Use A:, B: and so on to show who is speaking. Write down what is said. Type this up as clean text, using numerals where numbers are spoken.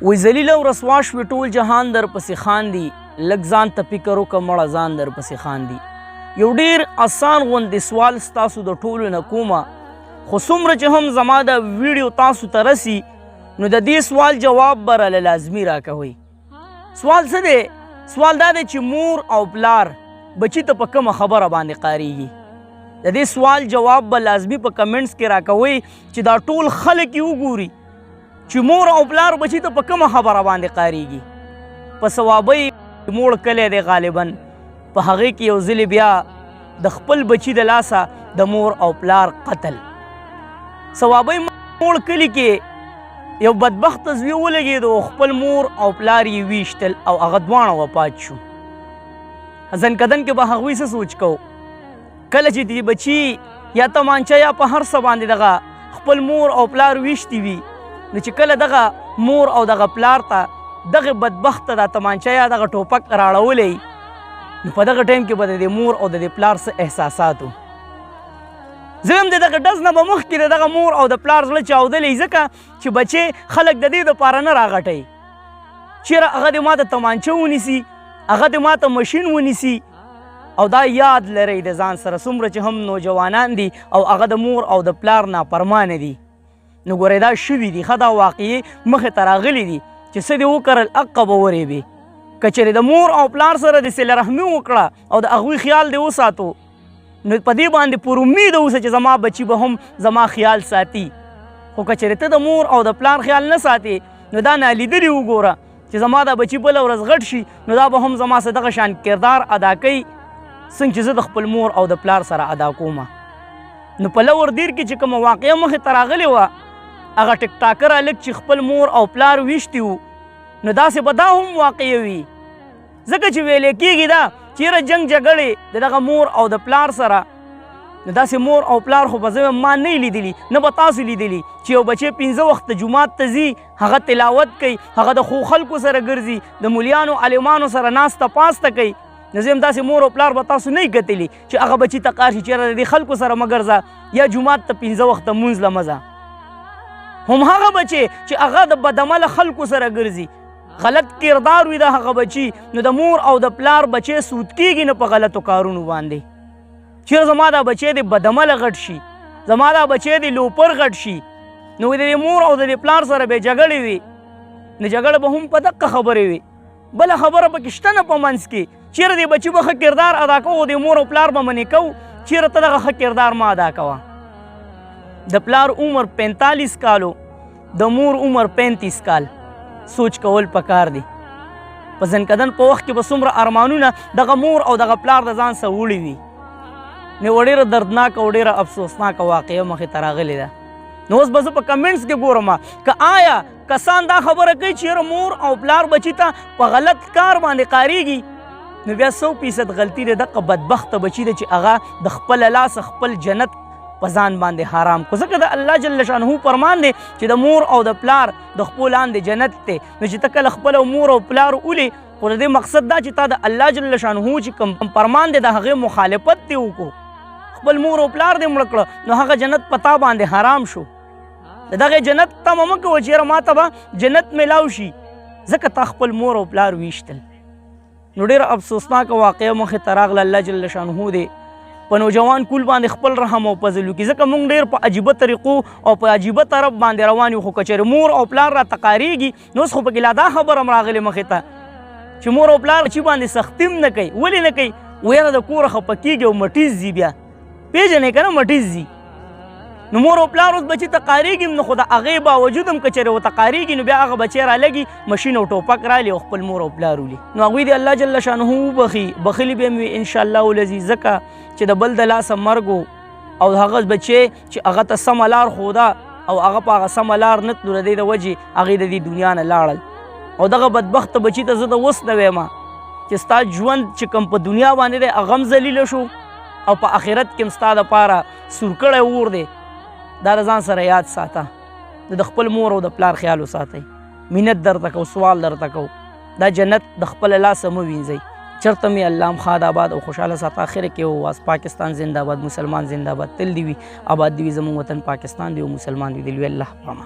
A: وی ذلیله او رسوا شوې ټول جهان در پسې خاندي لږ ځان ته فکر وکړه مړه ځان در پسې خاندي. یو ډېر اسان غوندې سوال ستاسو د ټولو نه کومه، خو څومره چې هم زما د ویډیو تاسو ته رسي نو د دې سوال جواب به راله لازمي راکوئ. سوال څه دی؟ سوال دا دی چې مور او پلار بچي ته په کومه خبره باندې قاریږي. د دې سوال جواب به لازمي په کمنټس کې راکوئ چې دا ټول خلک یې وګوري چې مور او پلار بچي ته په کومه خبره باندې قاریږي. په ثوابۍ موړ کلی دی غالبا، په هغې کې یو ځلې بیا د خپل بچي د لاسه د مور او پلار قتل. ثوابۍ موړ کلي کې یو بدبخته زوی ولګېد او خپل مور او پلار یې ویشتل او هغه دواړه وفات شو. ځنکدن کې به هغوی څه سوچ کو کله چې دې بچي یا تمانچه یا په هر څه باندې دغه خپل مور او پلار ویشتي وي، نو چې کله دغه مور او دغه پلار ته دغه بدبخته دا تمانچه یا دغه ټوپک راړولی نو په دغه ټایم کې به د دې مور او د دې پلار څه احساسات و. زه هم د دغه ډز نه به مخکې د دغه مور او د پلار زړه چاودلی، ځکه چې بچې خلک د دې دپاره نه راغټوي چېرې هغه دې ما ته تمانچه ونیسي، هغه دې ما ته مشین ونیسي. او دا یاد لرئ د ځان سره څومره چې هم نوجوانان دي او هغه د مور او د پلار نافرمانه دي، نو ګورئ دا شوي دي، ښه دا واقعې مخې ته راغلي دي چې څه دې وکرل حقه به ورېبې. که چېرې د مور او پلار سره د صله رحمي وکړه او د هغوی خیال دې وساتو نو په دې باندې پر امید اوسه چې زما بچي به هم زما خیال ساتي. خو که چېرې ته د مور او د پلار خیال نه ساتې نو دا نالیدلي وګوره چې زما دا بچي بله ورځ غټ شي نو دا به هم زما سره دغه شان کردار ادا کوي څنګه چې زه د خپل مور او د پلار سره ادا کومه. نو په لور دیر کې چې کومه واقعه مخې ته راغلې وه، هغه ټیک ټاکر هلک چې خپل مور او پلار ویشتي وو، نو داسې به دا هم واقعه وي، ځکه چې ویلی کېږي دا چېرې جنګ جګړې د دغه مور او د پلار سره، نو داسې مور او پلار خو به زه ما نه لیدلي نه به تاسو لیدلي چې یو بچی 5 وخته جومات ته ځي، هغه تلاوت کوي، هغه د ښو خلکو سره ګرځي، د مولیانو عالمانو سره ناسته پاسته کوي. نو زه هم داسې مور او پلار به تاسو نه کتلي چې هغه بچي ته قار شي چېرې د دې خلکو سره مه ګرځه یا جومات ته 5 وخته مونځ له مه ځه. هم هغه بچی چې هغه د بدعمله خلکو سره ګرځي، غلط کردار وي د هغه بچي، نو د مور او د پلار بچی سود کېږي نه په غلطو کارونو باندې. چېرې زما دا بچی د بدعمله غټ شي، زما دا بچی د لوپر غټ شي، نو د دې مور او د دې پلار سره به جګړې وي، نو جګړه به هم په دقه خبرې وي. بله خبره پکې شته نه په منځ کې، چېرې د بچي به ښه کردار ادا کوو، د مور او پلار به منې کوو، چېرې ته دغه ښه کردار مه ادا کوه. د پلار عمر 45 کالو، د مور عمر 35 کال، سوچ کول پکار دی. په ځنکدن په وخت کې به څومره ارمانونه دغه مور او دغه پلار د ځان سره وړي وي. نو ډېره دردناکه او ډېره افسوسناکه واقعه مخې ته راغلې ده. نو اوس به زه په کمنټس کې ګورم که آیا کسان دا خبره کوي چې مور او پلار بچي ته په غلط کار باندې قاریږي، نو بیا 100% غلطي د دغه بدبخته بچي ده چې هغه د خپل لاسه خپل جنت په ځان باندې حرام کو، ځکه د الله جل شانه فرمان دی چې د مور او د پلار د خپل لاندې جنت دی. نو چې ته کله خپل مور او پلار ولي، خو د دې مقصد دا چې تا د الله جل شانه چې کوم فرمان دی د هغې مخالفت دی وکړو، خپل مور او پلار دې مړه کړه، نو هغه جنت په تا باندې حرام شو. د دغې جنت تمه مه کوه چېرې ما ته به جنت میلاو شي، ځکه تا خپل مور او پلار ویشتل. نو ډېره افسوسناکه واقعه مخې ته راغله. الله جل شانه دی په نوجوان کول باندې خپل رحم او فضل وکړي، ځکه موږ ډېر په عجیبه طریقو او په عجیبه طرف باندې روان یو. خو که چېرې مور او پلار راته قاریږي نو اوس خو پکې لا دا خبره هم راغلې مخې ته چې مور او پلار بچي باندې سختي هم نه کوي. ولې نه کوي؟ ویره د کوره خفه کېږي او مټیز ځي، بیا پېژنې که نه مټیز ځي. نو مور او پلار اوس بچي ته قاریږي نو خو د هغې باوجود هم که چېرې ورته قاریږي نو بیا هغه بچی رالګي مشین او ټوپک رالي او خپل مور او پلار ولي. نو هغوی د الله جل شانه وبخي، بخلي به هم وي انشاءالله العزیز، ځکه چې د بل د لاسه مرګ او هغه بچی چې هغه ته سمه لار ښوده او هغه په هغه سمه لار نه تلو، د دې د وجې هغې د دې دنیا نه لاړل. او دغه بدبخته بچي ته زه د اوس نه وایم چې ستا ژوند چې کوم په دنیا باندې دی هغه هم ذلیله شو او په آخرت کې هم ستا دپاره سور کړی اور دی. دا د ځان سره یاد ساته، د خپل مور او د پلار خیال وساتئ، مینت درته کو، سوال درته کو، دا جنت د خپل لاسه مه وینځئ. چرته مې الله هم ښاد آباد او خوشحاله ساته. آخر کې وواس پاکستان زنده باد، مسلمان زنده باد، تل دې وي آباد دې وي زموږ وطن پاکستان دی او مسلمان دې وي. الله پامان.